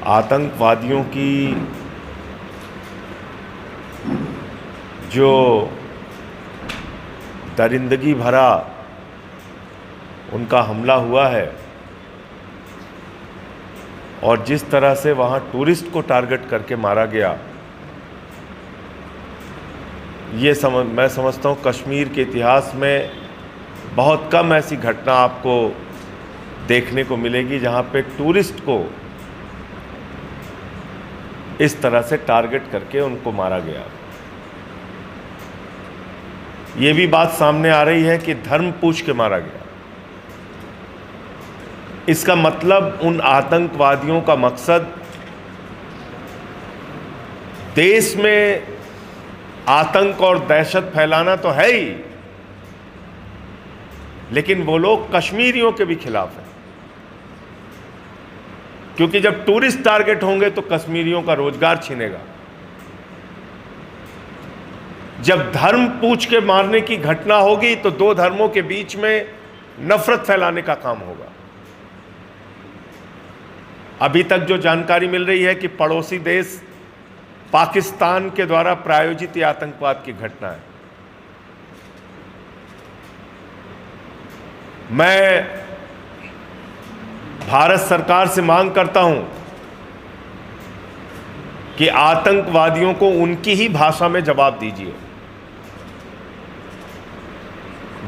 आतंकवादियों की जो दरिंदगी भरा उनका हमला हुआ है और जिस तरह से वहाँ टूरिस्ट को टारगेट करके मारा गया, मैं समझता हूँ कश्मीर के इतिहास में बहुत कम ऐसी घटना आपको देखने को मिलेगी जहाँ पे टूरिस्ट को इस तरह से टारगेट करके उनको मारा गया। ये भी बात सामने आ रही है कि धर्म पूछ के मारा गया। इसका मतलब उन आतंकवादियों का मकसद देश में आतंक और दहशत फैलाना तो है ही, लेकिन वो लोग कश्मीरियों के भी खिलाफ हैं, क्योंकि जब टूरिस्ट टारगेट होंगे तो कश्मीरियों का रोजगार छिनेगा। जब धर्म पूछ के मारने की घटना होगी तो दो धर्मों के बीच में नफरत फैलाने का काम होगा। अभी तक जो जानकारी मिल रही है कि पड़ोसी देश पाकिस्तान के द्वारा प्रायोजित यह आतंकवाद की घटना है। मैं भारत सरकार से मांग करता हूं कि आतंकवादियों को उनकी ही भाषा में जवाब दीजिए।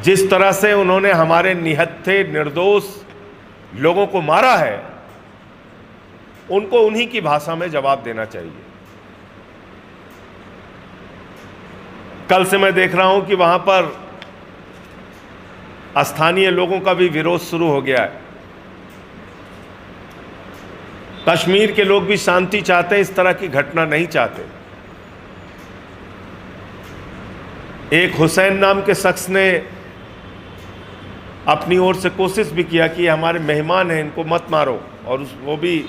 जिस तरह से उन्होंने हमारे निहत्थे निर्दोष लोगों को मारा है, उनको उन्हीं की भाषा में जवाब देना चाहिए। कल से मैं देख रहा हूं कि वहां पर स्थानीय लोगों का भी विरोध शुरू हो गया है। कश्मीर के लोग भी शांति चाहते हैं, इस तरह की घटना नहीं चाहते। एक हुसैन नाम के शख्स ने अपनी ओर से कोशिश भी किया कि हमारे मेहमान हैं, इनको मत मारो, और वो भी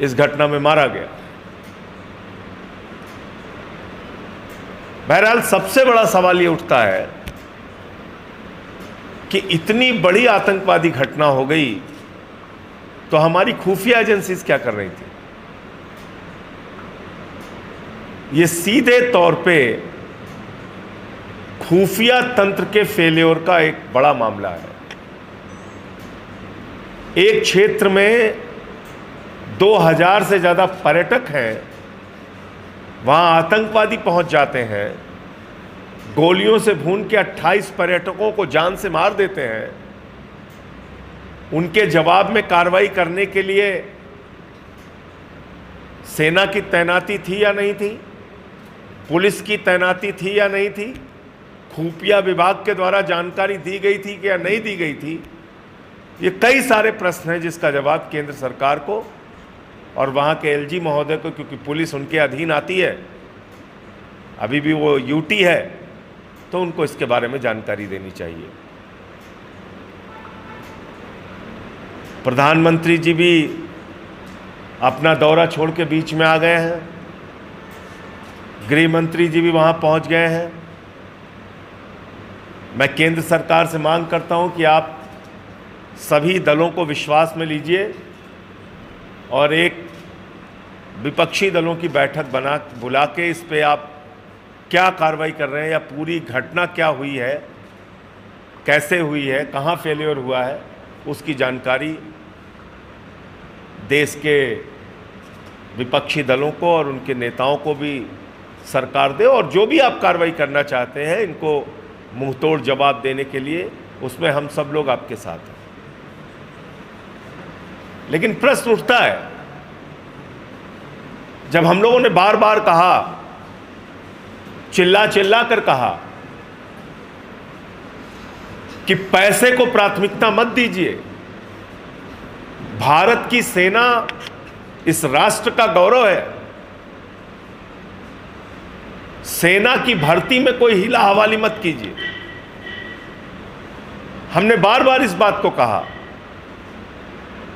इस घटना में मारा गया। बहरहाल सबसे बड़ा सवाल ये उठता है कि इतनी बड़ी आतंकवादी घटना हो गई तो हमारी खुफिया एजेंसीज क्या कर रही थी? ये सीधे तौर पे खुफिया तंत्र के फेल्योर का एक बड़ा मामला है। एक क्षेत्र में 2000 से ज्यादा पर्यटक हैं, वहां आतंकवादी पहुंच जाते हैं, गोलियों से भून के 28 पर्यटकों को जान से मार देते हैं। उनके जवाब में कार्रवाई करने के लिए सेना की तैनाती थी या नहीं थी, पुलिस की तैनाती थी या नहीं थी, खुफिया विभाग के द्वारा जानकारी दी गई थी कि या नहीं दी गई थी? ये कई सारे प्रश्न हैं जिसका जवाब केंद्र सरकार को और वहाँ के एलजी महोदय को, क्योंकि पुलिस उनके अधीन आती है, अभी भी वो यूटी है, तो उनको इसके बारे में जानकारी देनी चाहिए। प्रधानमंत्री जी भी अपना दौरा छोड़ के बीच में आ गए हैं, गृह मंत्री जी भी वहाँ पहुँच गए हैं। मैं केंद्र सरकार से मांग करता हूँ कि आप सभी दलों को विश्वास में लीजिए और एक विपक्षी दलों की बैठक बुला के इस पे आप क्या कार्रवाई कर रहे हैं या पूरी घटना क्या हुई है, कैसे हुई है, कहाँ फेलियर हुआ है, उसकी जानकारी देश के विपक्षी दलों को और उनके नेताओं को भी सरकार दे। और जो भी आप कार्रवाई करना चाहते हैं, इनको मुंहतोड़ जवाब देने के लिए, उसमें हम सब लोग आपके साथ हैं। लेकिन प्रश्न उठता है, जब हम लोगों ने बार बार कहा, चिल्ला चिल्ला कर कहा कि पैसे को प्राथमिकता मत दीजिए, भारत की सेना इस राष्ट्र का गौरव है, सेना की भर्ती में कोई हिला हवाली मत कीजिए। हमने बार बार इस बात को कहा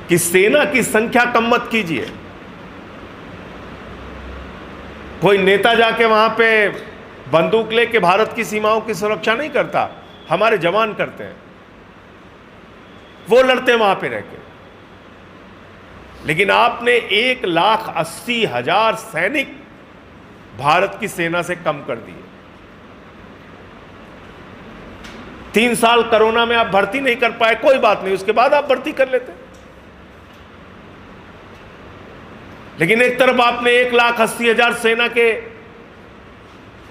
कि सेना की संख्या कम मत कीजिए। कोई नेता जाके वहां पे बंदूक लेके भारत की सीमाओं की सुरक्षा नहीं करता, हमारे जवान करते हैं, वो लड़ते हैं वहां पे रह के। लेकिन आपने 1,80,000 सैनिक भारत की सेना से कम कर दिए। 3 साल कोरोना में आप भर्ती नहीं कर पाए, कोई बात नहीं, उसके बाद आप भर्ती कर लेते। लेकिन एक तरफ आपने 1,80,000 सेना के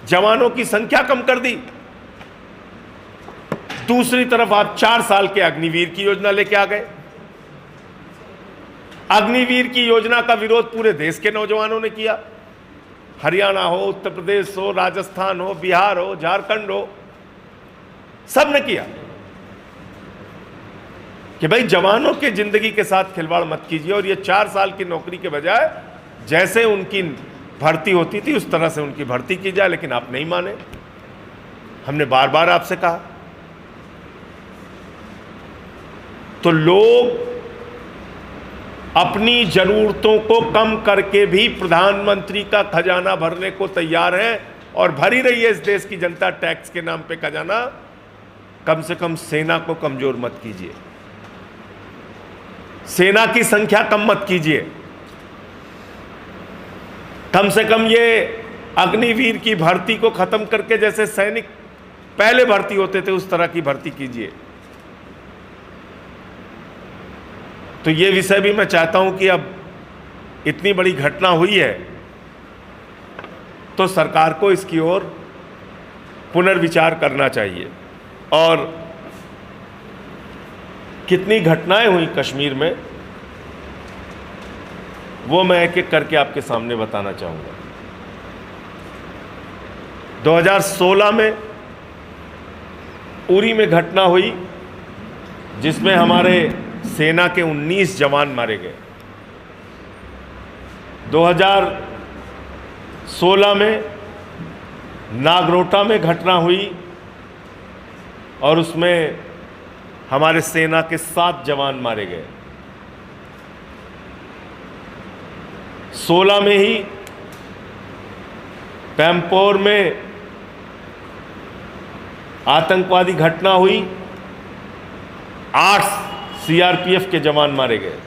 जवानों की संख्या कम कर दी, दूसरी तरफ आप 4 साल के अग्निवीर की योजना लेके आ गए। अग्निवीर की योजना का विरोध पूरे देश के नौजवानों ने किया। हरियाणा हो, उत्तर प्रदेश हो, राजस्थान हो, बिहार हो, झारखंड हो, सब ने किया कि भाई जवानों के जिंदगी के साथ खिलवाड़ मत कीजिए, और ये 4 साल की नौकरी के बजाय जैसे उनकी भर्ती होती थी उस तरह से उनकी भर्ती की जाए। लेकिन आप नहीं माने। हमने बार बार आपसे कहा। तो लोग अपनी जरूरतों को कम करके भी प्रधानमंत्री का खजाना भरने को तैयार हैं, और भर ही रही है इस देश की जनता टैक्स के नाम पे खजाना। कम से कम सेना को कमजोर मत कीजिए, सेना की संख्या कम मत कीजिए। कम से कम ये अग्निवीर की भर्ती को खत्म करके जैसे सैनिक पहले भर्ती होते थे उस तरह की भर्ती कीजिए। तो ये विषय भी मैं चाहता हूं कि अब इतनी बड़ी घटना हुई है तो सरकार को इसकी ओर पुनर्विचार करना चाहिए। और कितनी घटनाएं हुई कश्मीर में वो मैं एक एक करके आपके सामने बताना चाहूँगा। 2016 में उरी में घटना हुई जिसमें हमारे सेना के 19 जवान मारे गए। 2016 में नागरोटा में घटना हुई और उसमें हमारे सेना के 7 जवान मारे गए। 16 में ही पैम्पोर में आतंकवादी घटना हुई, 8 सीआरपीएफ के जवान मारे गए।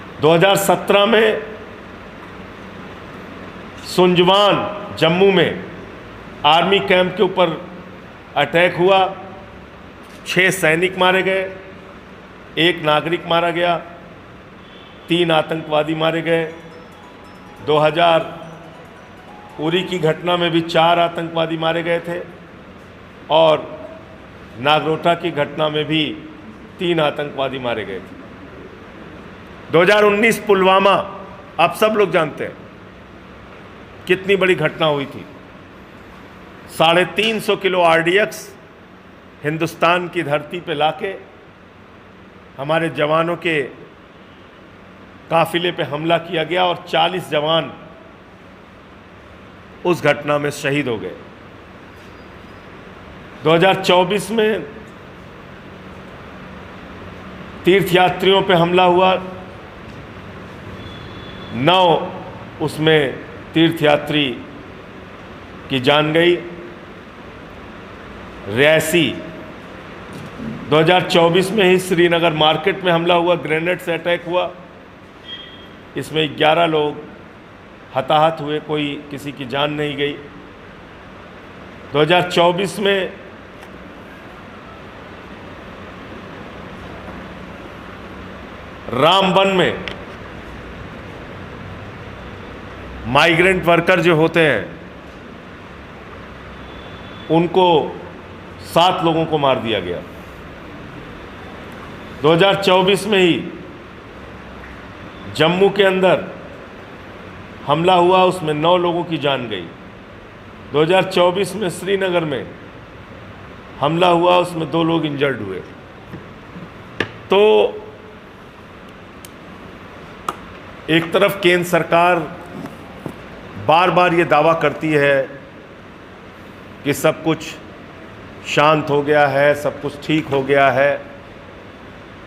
- 2017 में सुंजवान जम्मू में आर्मी कैंप के ऊपर अटैक हुआ, 6 सैनिक मारे गए, 1 नागरिक मारा गया, 3 आतंकवादी मारे गए। 2000 उरी की घटना में भी 4 आतंकवादी मारे गए थे और नागरोटा की घटना में भी 3 आतंकवादी मारे गए थे। 2019 पुलवामा, आप सब लोग जानते हैं कितनी बड़ी घटना हुई थी। 350 किलो आरडीएक्स हिंदुस्तान की धरती पे लाके हमारे जवानों के काफिले पे हमला किया गया और 40 जवान उस घटना में शहीद हो गए। 2024 में तीर्थयात्रियों पे हमला हुआ, 9 उसमें तीर्थयात्री की जान गई। रियासी 2024 में ही श्रीनगर मार्केट में हमला हुआ, ग्रेनेड से अटैक हुआ, इसमें 11 लोग हताहत हुए, कोई किसी की जान नहीं गई। 2024 में रामबन में माइग्रेंट वर्कर जो होते हैं उनको 7 लोगों को मार दिया गया। 2024 में ही जम्मू के अंदर हमला हुआ, उसमें 9 लोगों की जान गई। 2024 में श्रीनगर में हमला हुआ, उसमें 2 लोग इंजर्ड हुए। तो एक तरफ केंद्र सरकार बार बार ये दावा करती है कि सब कुछ शांत हो गया है, सब कुछ ठीक हो गया है,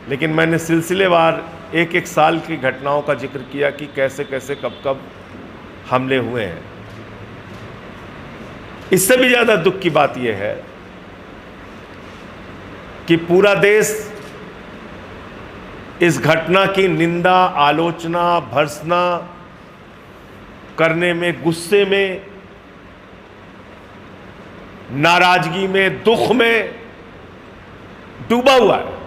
लेकिन मैंने सिलसिलेवार एक एक साल की घटनाओं का जिक्र किया कि कैसे कैसे कब कब हमले हुए हैं। इससे भी ज़्यादा दुख की बात यह है कि पूरा देश इस घटना की निंदा, आलोचना, भर्त्सना करने में, गुस्से में, नाराजगी में, दुख में डूबा हुआ है।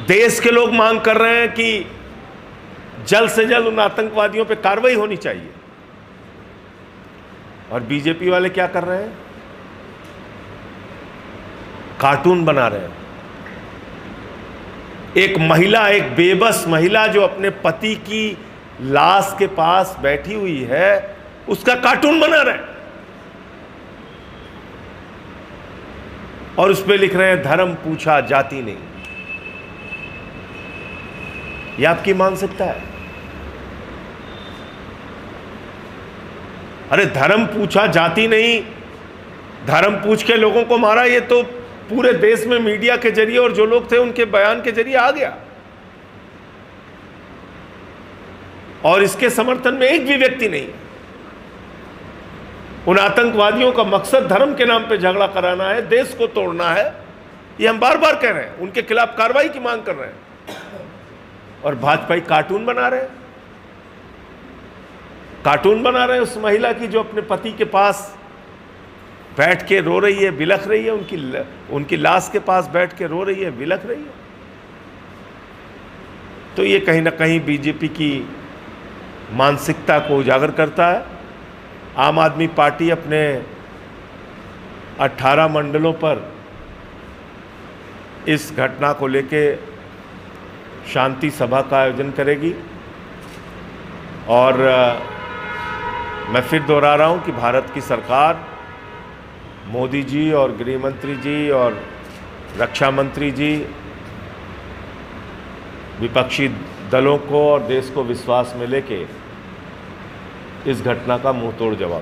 देश के लोग मांग कर रहे हैं कि जल्द से जल्द उन आतंकवादियों पे कार्रवाई होनी चाहिए, और बीजेपी वाले क्या कर रहे हैं? कार्टून बना रहे हैं। एक महिला, एक बेबस महिला जो अपने पति की लाश के पास बैठी हुई है, उसका कार्टून बना रहे हैं और उस पे लिख रहे हैं धर्म पूछा जाति नहीं। यह आपकी मानसिकता है? अरे धर्म पूछा जाति नहीं, धर्म पूछ के लोगों को मारा, ये तो पूरे देश में मीडिया के जरिए और जो लोग थे उनके बयान के जरिए आ गया, और इसके समर्थन में एक भी व्यक्ति नहीं। उन आतंकवादियों का मकसद धर्म के नाम पे झगड़ा कराना है, देश को तोड़ना है, ये हम बार बार कह रहे हैं। उनके खिलाफ कार्रवाई की मांग कर रहे हैं, और भाजपाई कार्टून बना रहे हैं। कार्टून बना रहे हैं उस महिला की जो अपने पति के पास बैठ के रो रही है, बिलख रही है, उनकी लाश के पास बैठ के रो रही है, बिलख रही है। तो ये कहीं ना कहीं बीजेपी की मानसिकता को उजागर करता है। आम आदमी पार्टी अपने 18 मंडलों पर इस घटना को लेके शांति सभा का आयोजन करेगी, और मैं फिर दोहरा रहा हूँ कि भारत की सरकार, मोदी जी और गृह मंत्री जी और रक्षा मंत्री जी विपक्षी दलों को और देश को विश्वास में लेके इस घटना का मुंहतोड़ जवाब